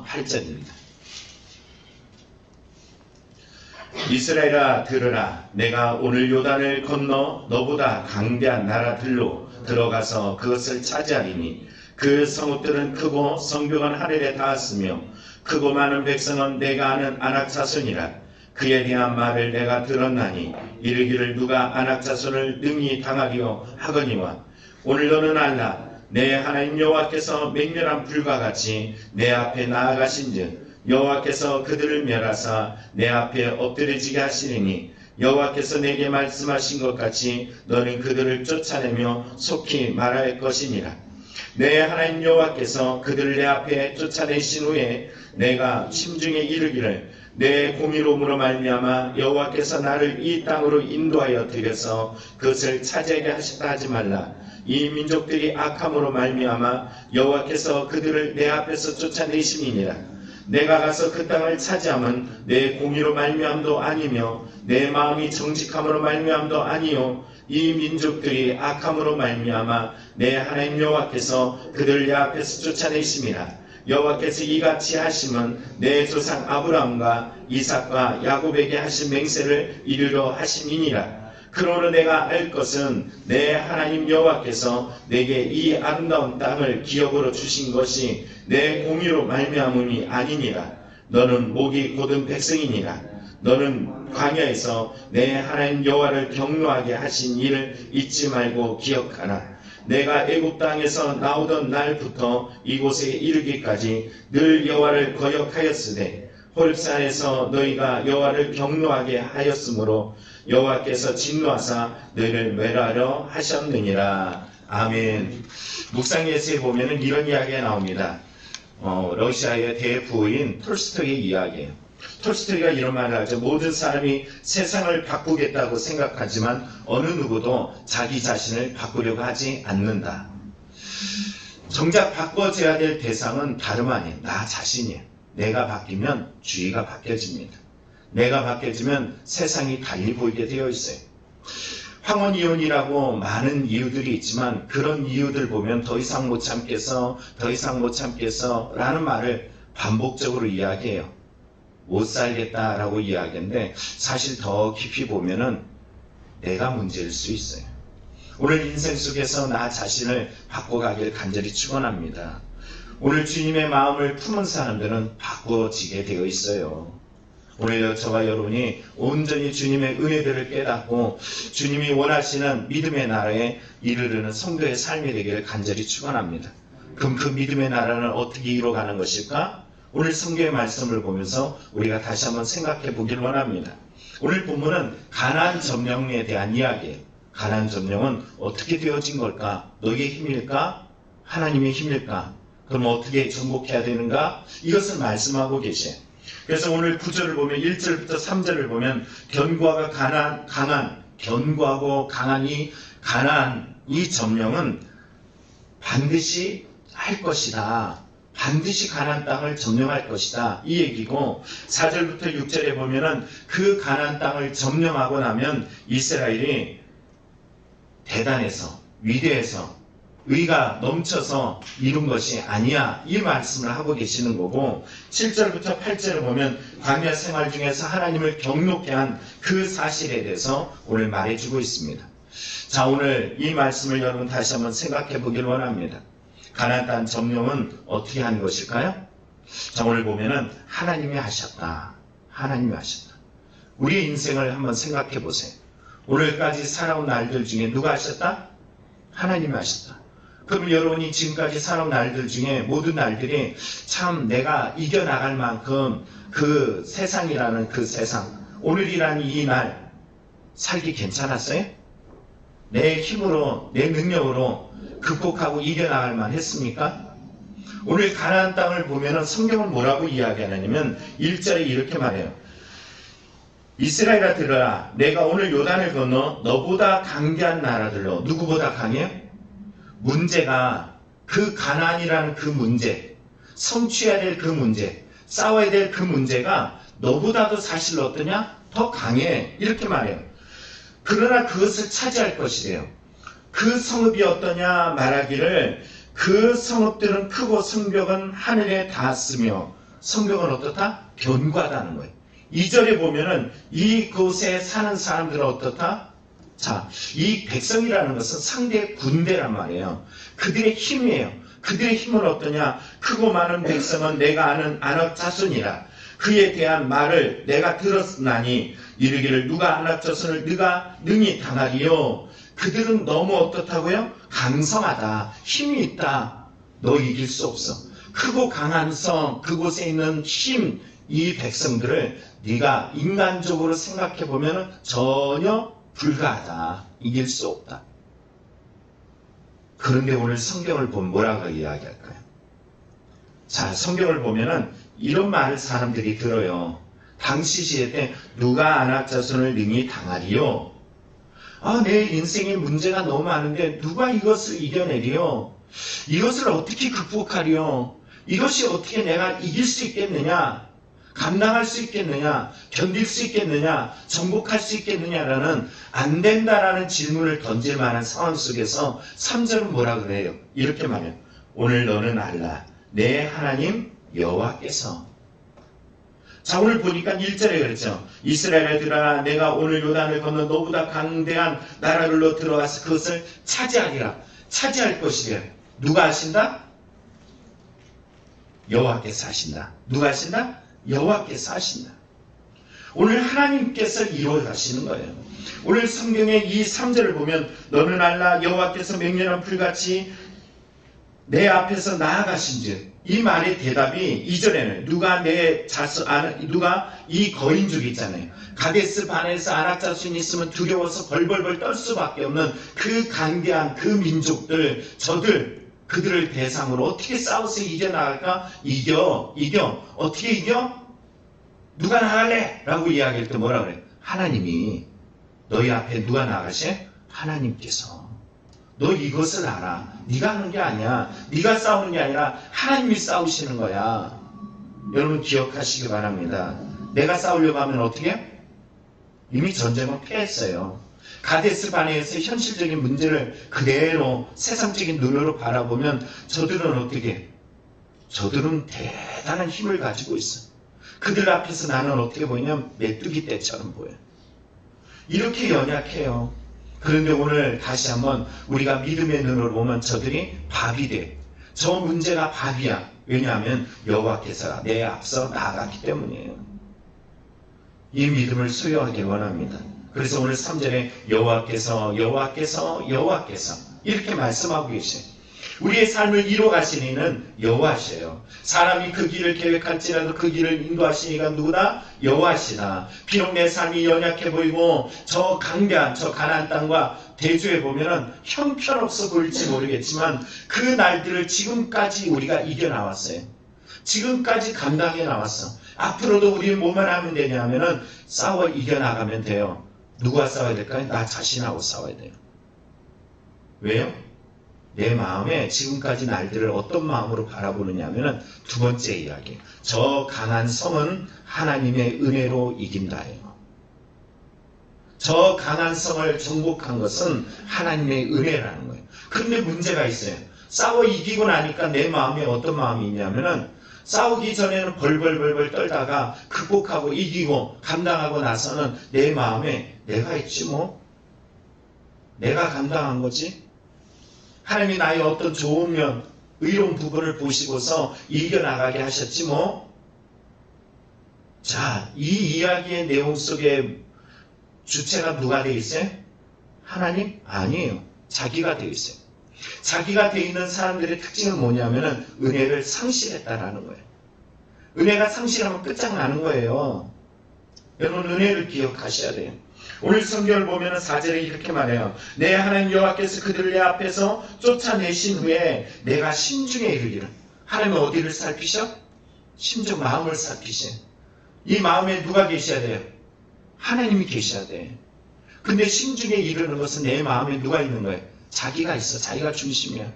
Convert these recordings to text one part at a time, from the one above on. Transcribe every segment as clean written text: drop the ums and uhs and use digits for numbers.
8절입니다. 이스라엘아 들으라. 내가 오늘 요단을 건너 너보다 강대한 나라들로 들어가서 그것을 차지하리니 그 성읍들은 크고 성벽은 하늘에 닿았으며 크고 많은 백성은 내가 아는 아낙 자손이라. 그에 대한 말을 내가 들었나니 이르기를 누가 아낙 자손을 능히 당하리요 하거니와 오늘 너는 알라. 내 하나님 여호와께서 맹렬한 불과 같이 내 앞에 나아가신즉 여호와께서 그들을 멸하사 내 앞에 엎드려지게 하시리니 여호와께서 내게 말씀하신 것 같이 너는 그들을 쫓아내며 속히 말할 것이니라. 내 하나님 여호와께서 그들을 내 앞에 쫓아내신 후에 내가 심중에 이르기를 내 공의로움으로 말미암아 여호와께서 나를 이 땅으로 인도하여 들여서 그것을 차지하게 하셨다 하지 말라. 이 민족들이 악함으로 말미암아 여호와께서 그들을 내 앞에서 쫓아내심이니라. 내가 가서 그 땅을 차지함은 내 공의로 말미암도 아니며 내 마음이 정직함으로 말미암도 아니요 이 민족들이 악함으로 말미암아 내 하나님 여호와께서 그들을 내 앞에서 쫓아내심이라. 여호와께서 이같이 하심은 내 조상 아브라함과 이삭과 야곱에게 하신 맹세를 이루려 하심이니라. 그러므로 내가 알 것은 내 하나님 여호와께서 내게 이 아름다운 땅을 기업으로 주신 것이 내 공의로 말미암음이 아니니라. 너는 목이 곧은 백성이니라. 너는 광야에서 내 하나님 여호와를 경노하게 하신 일을 잊지 말고 기억하라. 내가 애굽 땅에서 나오던 날부터 이곳에 이르기까지 늘 여호와를 거역하였으되 호렙산에서 너희가 여호와를 경노하게 하였으므로 여호와께서 진노하사 너희를 멸하려 하셨느니라. 아멘. 묵상예수에 보면은 이런 이야기가 나옵니다. 러시아의 대부인 톨스토이의 이야기예요. 톨스토이가 이런 말을 하죠. 모든 사람이 세상을 바꾸겠다고 생각하지만 어느 누구도 자기 자신을 바꾸려고 하지 않는다. 정작 바꿔줘야 될 대상은 다름 아니에요. 나 자신이에요. 내가 바뀌면 주의가 바뀌어집니다. 내가 바뀌어지면 세상이 달리 보이게 되어 있어요. 황혼이혼이라고 많은 이유들이 있지만 그런 이유들 보면 더 이상 못 참겠어 라는 말을 반복적으로 이야기해요. 못 살겠다라고 이야기하는데 사실 더 깊이 보면은 내가 문제일 수 있어요. 오늘 인생 속에서 나 자신을 바꿔가길 간절히 축원합니다. 오늘 주님의 마음을 품은 사람들은 바꿔지게 되어 있어요. 오늘 저와 여러분이 온전히 주님의 은혜들을 깨닫고 주님이 원하시는 믿음의 나라에 이르르는 성도의 삶이 되기를 간절히 축원합니다. 그럼 그 믿음의 나라는 어떻게 이루어가는 것일까? 오늘 성경의 말씀을 보면서 우리가 다시 한번 생각해 보길 원합니다. 오늘 본문은 가나안 점령에 대한 이야기예요. 가나안 점령은 어떻게 되어진 걸까? 너희의 힘일까? 하나님의 힘일까? 그럼 어떻게 정복해야 되는가? 이것을 말씀하고 계세요. 그래서 오늘 9절을 보면 1절부터 3절을 보면 견고하고 강한 이 점령은 반드시 할 것이다. 반드시 가나안 땅을 점령할 것이다. 이 얘기고 4절부터 6절에 보면은 그 가나안 땅을 점령하고 나면 이스라엘이 대단해서 위대해서 의가 넘쳐서 이룬 것이 아니야. 이 말씀을 하고 계시는 거고 7절부터 8절을 보면 광야 생활 중에서 하나님을 경롭게 한 그 사실에 대해서 오늘 말해주고 있습니다. 자, 오늘 이 말씀을 여러분 다시 한번 생각해 보길 원합니다. 가나안 땅 점령은 어떻게 하는 것일까요? 자, 오늘 보면은 하나님이 하셨다. 하나님이 하셨다. 우리의 인생을 한번 생각해 보세요. 오늘까지 살아온 날들 중에 누가 하셨다? 하나님이 하셨다. 그럼 여러분이 지금까지 살아온 날들 중에 모든 날들이 참 내가 이겨나갈 만큼 그 세상이라는 그 세상, 오늘이라는 이 날 살기 괜찮았어요? 내 힘으로, 내 능력으로 극복하고 이겨나갈 만 했습니까? 오늘 가나안 땅을 보면은 성경은 뭐라고 이야기하냐면 1절에 이렇게 말해요. 이스라엘아 들으라. 내가 오늘 요단을 건너 너보다 강대한 나라들로. 누구보다 강해요? 문제가 그 가나안이라는 그 문제, 성취해야 될 그 문제, 싸워야 될 그 문제가 너보다도 사실 어떠냐? 더 강해. 이렇게 말해요. 그러나 그것을 차지할 것이래요. 그 성읍이 어떠냐 말하기를 그 성읍들은 크고 성벽은 하늘에 닿았으며 성경은 어떻다? 견고하다는 거예요. 2절에 보면은 이곳에 사는 사람들은 어떻다? 자, 이 백성이라는 것은 상대 군대란 말이에요. 그들의 힘이에요. 그들의 힘은 어떠냐? 크고 많은 백성은 내가 아는 아낙 자손이라. 그에 대한 말을 내가 들었나니 이르기를 누가 아낙 자손을 네가 능히 당하리요. 그들은 너무 어떻다고요? 강성하다. 힘이 있다. 너 이길 수 없어. 크고 강한 성, 그곳에 있는 힘, 이 백성들을 네가 인간적으로 생각해 보면 전혀 불가하다. 이길 수 없다. 그런데 오늘 성경을 보면 뭐라고 이야기할까요? 자, 성경을 보면은 이런 말을 사람들이 들어요. 당시 시대 때 누가 아낙 자손을 능히 당하리요? 아, 내 인생에 문제가 너무 많은데 누가 이것을 이겨내리요? 이것을 어떻게 극복하리요? 이것이 어떻게 내가 이길 수 있겠느냐? 감당할 수 있겠느냐? 견딜 수 있겠느냐? 정복할 수 있겠느냐라는 안 된다라는 질문을 던질 만한 상황 속에서 3절은 뭐라 그래요? 이렇게 말해요. 오늘 너는 알라. 내 하나님 여호와께서. 자, 오늘 보니까 1절에 그랬죠. 이스라엘들아, 내가 오늘 요단을 건너 너보다 강대한 나라로 들어가서 그것을 차지하리라. 차지할 것이래. 누가 하신다? 여호와께서 하신다. 누가 하신다? 여호와께서 하신다. 오늘 하나님께서 이루어 가시는 거예요. 오늘 성경의 이 3절을 보면 너는 알라 여호와께서 맹렬한 불같이 내 앞에서 나아가신즉, 이 말의 대답이 2절에는 누가 내 자손, 누가 이 거인족 있잖아요. 가데스 반에서 아낙 자손이 있으면 두려워서 벌벌벌 떨 수밖에 없는 그 강대한 그 민족들, 저들, 그들을 대상으로 어떻게 싸워서 이겨나갈까? 이겨. 어떻게 이겨? 누가 나갈래? 라고 이야기할 때 뭐라 그래? 하나님이 너희 앞에 누가 나가시? 하나님께서. 너 이것을 알아. 네가 하는 게 아니야. 네가 싸우는 게 아니라 하나님이 싸우시는 거야. 여러분 기억하시기 바랍니다. 내가 싸우려고 하면 어떻게 해? 이미 전쟁은 패했어요. 가데스 바네에서 현실적인 문제를 그대로 세상적인 눈으로 바라보면 저들은 어떻게 해? 저들은 대단한 힘을 가지고 있어. 그들 앞에서 나는 어떻게 보이냐면 메뚜기 떼처럼 보여. 이렇게 연약해요. 그런데 오늘 다시 한번 우리가 믿음의 눈으로 보면 저들이 밥이 돼. 저 문제가 밥이야. 왜냐하면 여호와께서 내 앞서 나아갔기 때문이에요. 이 믿음을 소유하기 원합니다. 그래서 오늘 3절에 여호와께서 이렇게 말씀하고 계세요. 우리의 삶을 이루어 가시는 이는 여호와시에요. 사람이 그 길을 계획할지라도 그 길을 인도하시니가 누구다? 여호와시다. 비록 내 삶이 연약해 보이고 저 강대한 저 가나안 땅과 대조해 보면은 형편없어 보일지 모르겠지만 그 날들을 지금까지 우리가 이겨나왔어요. 지금까지 감당해 나왔어. 앞으로도 우리는 뭐만 하면 되냐면은 싸워 이겨나가면 돼요. 누구와 싸워야 될까요? 나 자신하고 싸워야 돼요. 왜요? 내 마음에 지금까지 날들을 어떤 마음으로 바라보느냐 하면은 두 번째 이야기. 저 강한 성은 하나님의 은혜로 이긴다예요. 저 강한 성을 정복한 것은 하나님의 은혜라는 거예요. 그런데 문제가 있어요. 싸워 이기고 나니까 내 마음에 어떤 마음이 있냐면은 싸우기 전에는 벌벌벌 떨다가 극복하고 이기고 감당하고 나서는 내 마음에 내가 있지 뭐. 내가 감당한 거지. 하나님이 나의 어떤 좋은 면, 의로운 부분을 보시고서 이겨나가게 하셨지 뭐. 자, 이 이야기의 내용 속에 주체가 누가 되어 있어요? 하나님? 아니에요. 자기가 되어 있어요. 자기가 되어 있는 사람들의 특징은 뭐냐면은 은혜를 상실했다라는 거예요. 은혜가 상실하면 끝장나는 거예요. 여러분 은혜를 기억하셔야 돼요. 오늘 성경을 보면 4절에 이렇게 말해요. 내 하나님 여호와께서 그들을 내 앞에서 쫓아내신 후에 내가 심중에 이르기를. 하나님은 어디를 살피셔? 심중 마음을 살피신. 이 마음에 누가 계셔야 돼요? 하나님이 계셔야 돼. 근데 심중에 이르는 것은 내 마음에 누가 있는 거예요? 자기가 있어. 자기가 중심이야.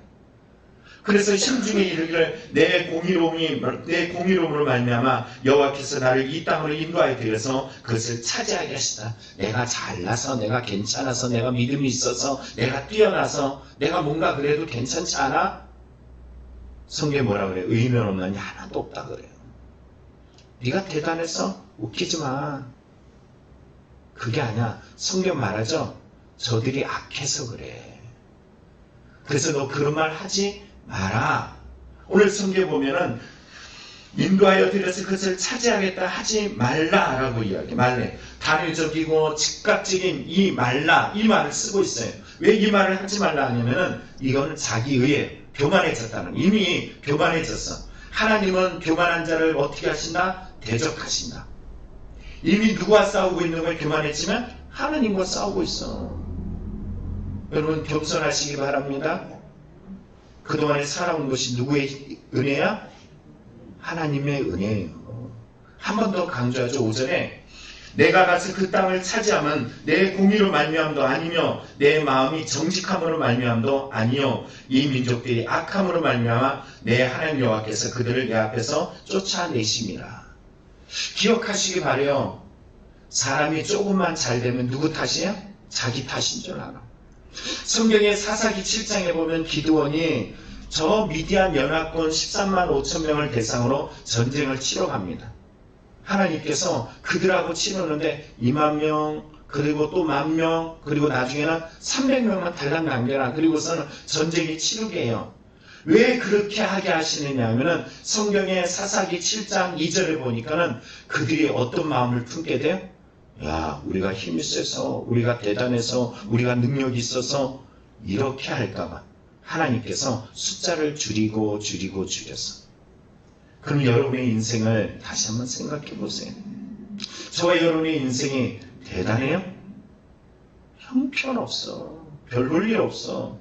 그래서 심중에 이르기를 내 공의로움으로 말미암아 여호와께서 나를 이 땅으로 인도하여 드려서 그것을 차지하게 하시다. 내가 잘나서, 내가 괜찮아서, 내가 믿음이 있어서, 내가 뛰어나서, 내가 뭔가 그래도 괜찮지 않아? 성경에 뭐라 그래요? 의인은 없나니 하나도 없다 그래요. 네가 대단해서 웃기지 마. 그게 아니야. 성경 말하죠. 저들이 악해서 그래. 그래서 너 그런 말 하지 마라. 오늘 성경에 보면은 인도하여 들여서 그것을 차지하겠다 하지 말라라고 이야기. 말래. 단회적이고 즉각적인 이 말라 이 말을 쓰고 있어요. 왜 이 말을 하지 말라 하냐면은 이거는 자기 의에 교만해졌다는, 이미 교만해졌어. 하나님은 교만한 자를 어떻게 하신다? 대적하신다. 이미 누구와 싸우고 있는 걸 교만했지만 하나님과 싸우고 있어. 여러분 겸손하시기 바랍니다. 그동안에 살아온 것이 누구의 은혜야? 하나님의 은혜예요. 한 번 더 강조하죠. 오전에 내가 가서 그 땅을 차지하면 내 공의로 말미암도 아니며 내 마음이 정직함으로 말미암도 아니요 이 민족들이 악함으로 말미암아 내 하나님 여호와께서 그들을 내 앞에서 쫓아내심이라. 기억하시기 바래요. 사람이 조금만 잘 되면 누구 탓이야? 자기 탓인 줄 알아. 성경의 사사기 7장에 보면 기드온이 저 미디안 연합군 13만 5천 명을 대상으로 전쟁을 치러 갑니다. 하나님께서 그들하고 치르는데 2만 명, 그리고 또 10,000명, 그리고 나중에는 300명만 달랑 남겨라. 그리고서는 전쟁이 치르게 해요. 왜 그렇게 하게 하시느냐 하면은 성경의 사사기 7장 2절에 보니까는 그들이 어떤 마음을 품게 돼요? 야, 우리가 힘이 세서, 우리가 대단해서, 우리가 능력이 있어서 이렇게 할까봐 하나님께서 숫자를 줄였어. 그럼 여러분의 인생을 다시 한번 생각해 보세요. 저와 여러분의 인생이 대단해요? 형편없어. 별 볼 일 없어.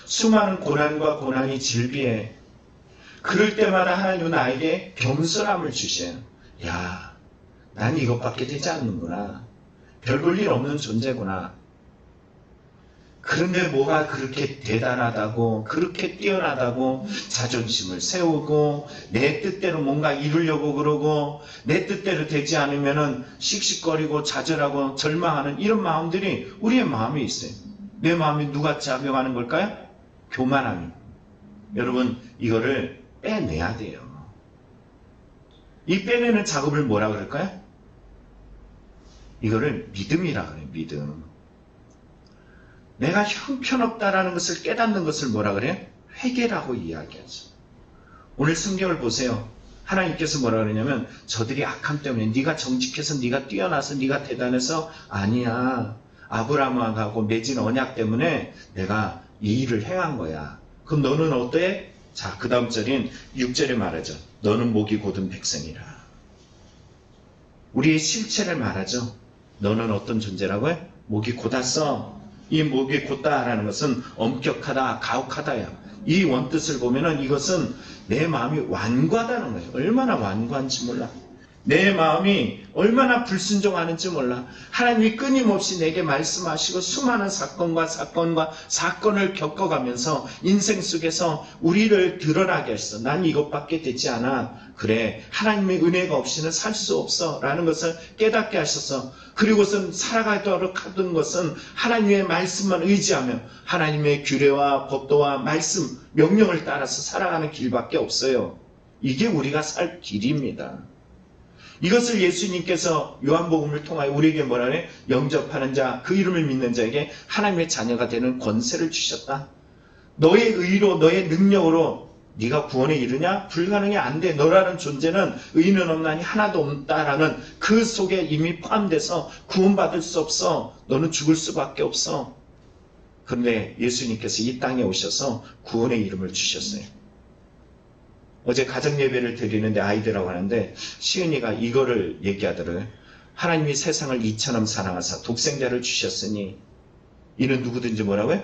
수많은 고난과 고난이 질비해. 그럴 때마다 하나님은 나에게 겸손함을 주셔요. 야, 난 이것밖에 되지 않는구나. 별 볼 일 없는 존재구나. 그런데 뭐가 그렇게 대단하다고, 그렇게 뛰어나다고 자존심을 세우고 내 뜻대로 뭔가 이루려고 그러고 내 뜻대로 되지 않으면은 씩씩거리고 좌절하고 절망하는 이런 마음들이 우리의 마음에 있어요. 내 마음이 누가 작용하는 걸까요? 교만함이. 여러분 이거를 빼내야 돼요. 이 빼내는 작업을 뭐라 그럴까요? 이거를 믿음이라 그래요. 믿음. 내가 형편없다라는 것을 깨닫는 것을 뭐라 그래요? 회개라고 이야기하죠. 오늘 성경을 보세요. 하나님께서 뭐라 그러냐면 저들이 악함 때문에 네가 정직해서 네가 뛰어나서 네가 대단해서 아니야. 아브라함하고 맺은 언약 때문에 내가 이 일을 행한 거야. 그럼 너는 어때? 자, 그 다음 절인 6절에 말하죠. 너는 목이 곧은 백성이라. 우리의 실체를 말하죠. 너는 어떤 존재라고요? 목이 곧았어. 이 목이 곧다라는 것은 엄격하다, 가혹하다야. 이 원뜻을 보면은 이것은 내 마음이 완고하다는 거예요. 얼마나 완고한지 몰라. 내 마음이 얼마나 불순종하는지 몰라. 하나님이 끊임없이 내게 말씀하시고 수많은 사건을 겪어가면서 인생 속에서 우리를 드러나게 했어. 난 이것밖에 되지 않아. 그래, 하나님의 은혜가 없이는 살 수 없어 라는 것을 깨닫게 하셔서, 그리고선 살아가도록 하던 것은 하나님의 말씀만 의지하며 하나님의 규례와 법도와 말씀, 명령을 따라서 살아가는 길밖에 없어요. 이게 우리가 살 길입니다. 이것을 예수님께서 요한복음을 통하여 우리에게 뭐라 그래? 영접하는 자, 그 이름을 믿는 자에게 하나님의 자녀가 되는 권세를 주셨다. 너의 의로, 너의 능력으로 네가 구원에 이르냐? 불가능해. 안 돼. 너라는 존재는 의는 없나니 하나도 없다라는 그 속에 이미 포함돼서 구원받을 수 없어. 너는 죽을 수밖에 없어. 그런데 예수님께서 이 땅에 오셔서 구원의 이름을 주셨어요. 어제 가정예배를 드리는데 아이들하고 하는데 시은이가 이거를 얘기하더라고요. 하나님이 세상을 이처럼 사랑하사 독생자를 주셨으니 이는 누구든지 뭐라고요?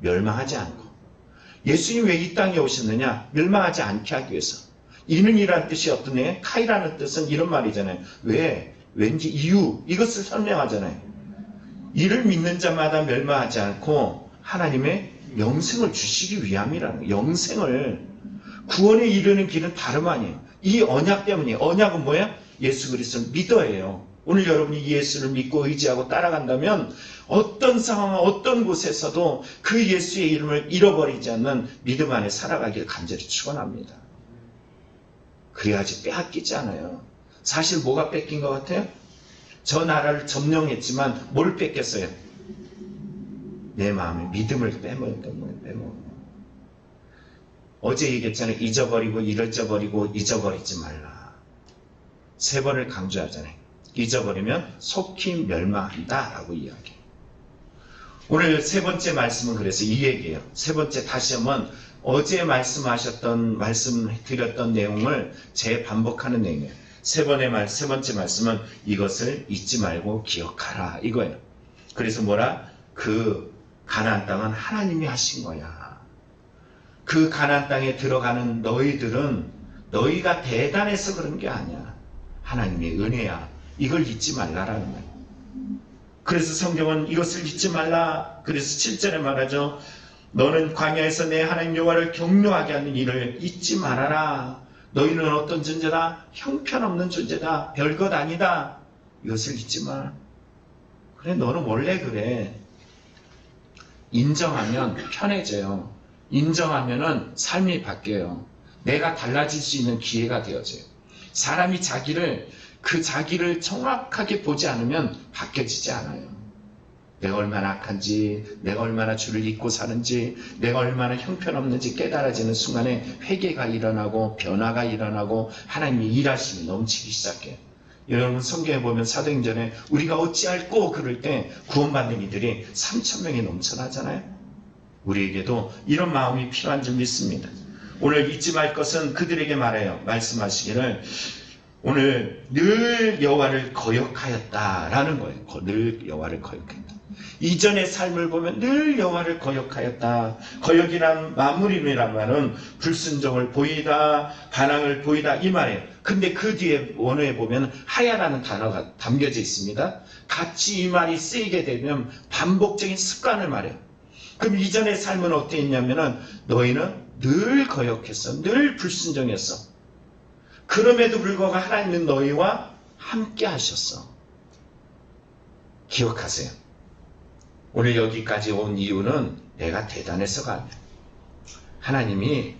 멸망하지 않고. 예수님이 왜 이 땅에 오셨느냐? 멸망하지 않게 하기 위해서. 이는 이란 뜻이 어떤 애? 카이라는 뜻은 이런 말이잖아요. 왜? 왠지 이유. 이것을 설명하잖아요. 이를 믿는 자마다 멸망하지 않고 하나님의 영생을 주시기 위함이라는 거예요. 영생을. 구원에 이르는 길은 다름 아니에요. 이 언약 때문이에요. 언약은 뭐야? 예수 그리스도를 믿어예요. 오늘 여러분이 예수를 믿고 의지하고 따라간다면 어떤 상황, 어떤 곳에서도 그 예수의 이름을 잃어버리지 않는 믿음 안에 살아가길 간절히 축원합니다. 그래야지 빼앗기지 않아요. 사실 뭐가 뺏긴 것 같아요? 저 나라를 점령했지만 뭘 뺏겼어요? 내 마음의 믿음을 빼먹은. 어제 얘기했잖아요. 잊어버리고 잊어버리지 말라. 3번을 강조하잖아요. 잊어버리면 속히 멸망한다 라고 이야기해요. 오늘 3번째 말씀은 그래서 이 얘기예요. 3번째 다시 한번 어제 말씀드렸던 내용을 재반복하는 내용이에요. 세 번째 말씀은 이것을 잊지 말고 기억하라 이거예요. 그래서 뭐라? 그 가나안 땅은 하나님이 하신 거야. 그 가나안 땅에 들어가는 너희들은 너희가 대단해서 그런 게 아니야. 하나님의 은혜야. 이걸 잊지 말라라는 거예요. 그래서 성경은 이것을 잊지 말라. 그래서 7절에 말하죠. 너는 광야에서 내 하나님 여호와를 경노하게 하는 일을 잊지 말아라. 너희는 어떤 존재다? 형편없는 존재다. 별것 아니다. 이것을 잊지 마. 그래, 너는 원래 그래. 인정하면 편해져요. 인정하면은 삶이 바뀌어요. 내가 달라질 수 있는 기회가 되어져요. 사람이 그 자기를 정확하게 보지 않으면 바뀌어지지 않아요. 내가 얼마나 악한지, 내가 얼마나 주를 잊고 사는지, 내가 얼마나 형편없는지 깨달아지는 순간에 회개가 일어나고 변화가 일어나고 하나님이 일하심이 넘치기 시작해요. 여러분 성경에 보면 사도행전에 우리가 어찌할꼬 그럴 때 구원받는 이들이 3,000명이 넘쳐나잖아요. 우리에게도 이런 마음이 필요한 줄 믿습니다. 오늘 잊지 말 것은 그들에게 말해요. 말씀하시기를 오늘 늘 여호와를 거역하였다라는 거예요. 늘 여호와를 거역했다. 이전의 삶을 보면 늘 여호와를 거역하였다. 거역이란 마무림이란 말은 불순종을 보이다, 반항을 보이다 이 말이에요. 근데 그 뒤에 원어에 보면 하야라는 단어가 담겨져 있습니다. 같이 이 말이 쓰이게 되면 반복적인 습관을 말해요. 그럼 이전의 삶은 어땠냐면은 너희는 늘 거역했어. 늘 불순종했어. 그럼에도 불구하고 하나님은 너희와 함께 하셨어. 기억하세요. 오늘 여기까지 온 이유는 내가 대단해서가 아니야. 하나님이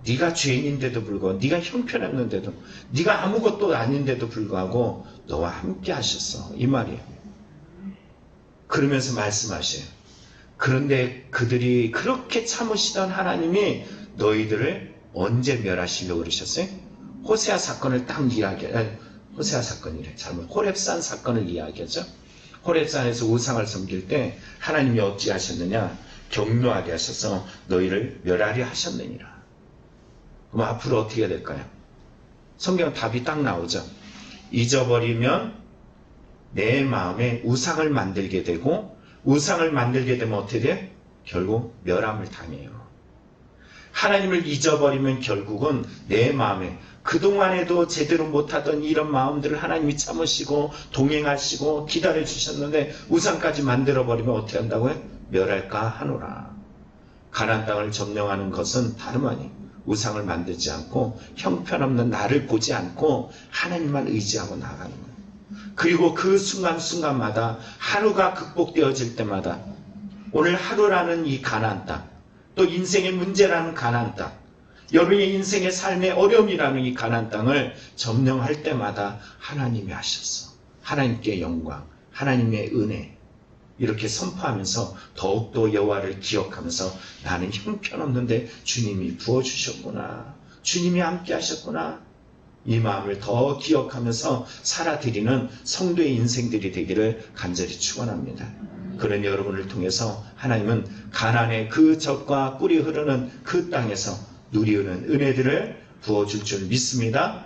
네가 죄인인데도 불구하고 네가 형편없는데도 네가 아무것도 아닌데도 불구하고 너와 함께 하셨어. 이 말이에요. 그러면서 말씀하셔요. 그런데 그들이 그렇게 참으시던 하나님이 너희들을 언제 멸하시려고 그러셨어요? 호세아 사건을 딱 호세아 사건이래. 호렙산 사건을 이야기하죠. 호렙산에서 우상을 섬길 때 하나님이 어찌하셨느냐? 경노하게 하셔서 너희를 멸하려 하셨느니라. 그럼 앞으로 어떻게 될까요? 성경 답이 딱 나오죠. 잊어버리면 내 마음에 우상을 만들게 되고 우상을 만들게 되면 어떻게 돼? 결국 멸함을 당해요. 하나님을 잊어버리면 결국은 내 마음에 그동안에도 제대로 못하던 이런 마음들을 하나님이 참으시고 동행하시고 기다려주셨는데 우상까지 만들어버리면 어떻게 한다고요? 멸할까 하노라. 가나안 땅을 점령하는 것은 다름 아니에요. 우상을 만들지 않고 형편없는 나를 보지 않고 하나님만 의지하고 나가는 거예요. 그리고 그 순간순간마다 하루가 극복되어질 때마다 오늘 하루라는 이 가나안 땅, 또 인생의 문제라는 가나안 땅, 여러분의 인생의 삶의 어려움이라는 이 가나안 땅을 점령할 때마다 하나님이 하셨어. 하나님께 영광, 하나님의 은혜 이렇게 선포하면서 더욱더 여호와를 기억하면서 나는 형편없는데 주님이 부어주셨구나. 주님이 함께 하셨구나. 이 마음을 더 기억하면서 살아드리는 성도의 인생들이 되기를 간절히 축원합니다. 그런 여러분을 통해서 하나님은 가나안의 그 젖과 꿀이 흐르는 그 땅에서 누리는 은혜들을 부어줄 줄 믿습니다.